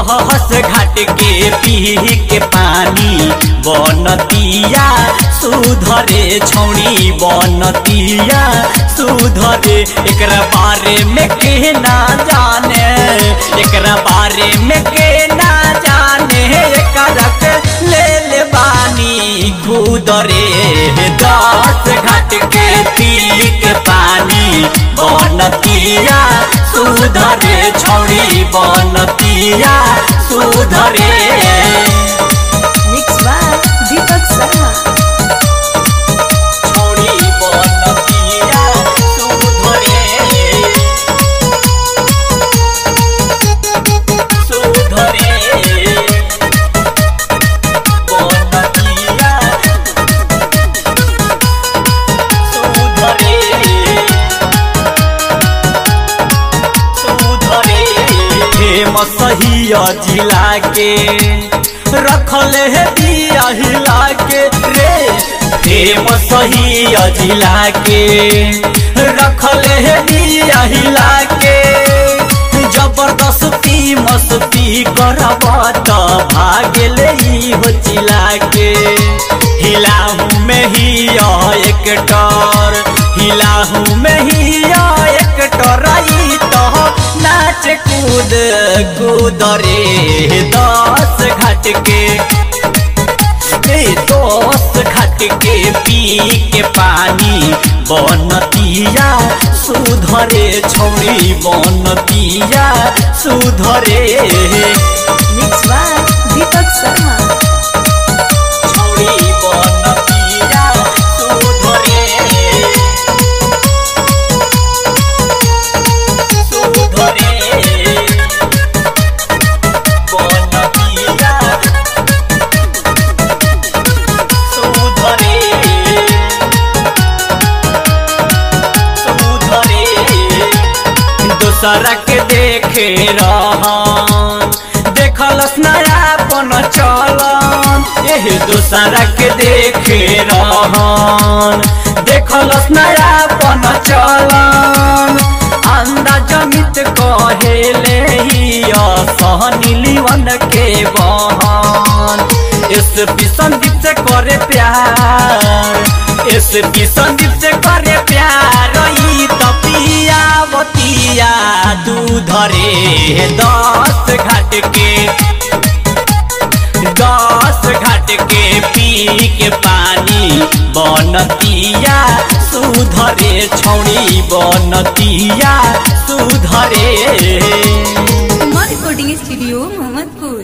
दहस घाट के पी के पानी बनतिया सुधरे छौड़ी बनतिया सुधरे। एकरा बारे में के ना जाने एकरा बारे में के ना जाने एकरा के ले ले बानी खुदरे। दहस घाट के पी के पानी बनतिया सुधरे छौड़ी बनतिया सुधरे। Mix by Deepak Sharma. छौड़ी बनतिया सुधरे सुधरे बनतिया सुधरे। मसहिया जिला के रखल है दिया हिला के रे। मसहिया जिला के रखल है दिया हिला के। जबरदस्ती मस्ती करबत भागल हो चिला के। हिलाहू में ही एक डर हिलाहू में ही एक डराई तो नाच कूद कूदरे। दस घाट के दस घाट के पी के पानी बनतिया सुधरे छौड़ी बनतिया सुधरे। Mix by Deepak Sharma. छौड़ी बनतिया सुधरे सुधरे बनतिया सुधरे सुधरे। दूसरा के देखे रहन देखलस नयापन चलन। दूसरा के देखे रहन देखलस नयापन चलन। अंदाज मित कहेले ही सहनी लीवन के बहन। एसपी संदीप से करे प्यार एसपी संदीप से करे प्यार। ई तपिया बतिया दूधरे। दस घाट के पी के पानी बनतिया सुधरे छौड़ी बनतिया सुधरे। Recording studio Mohammadpur.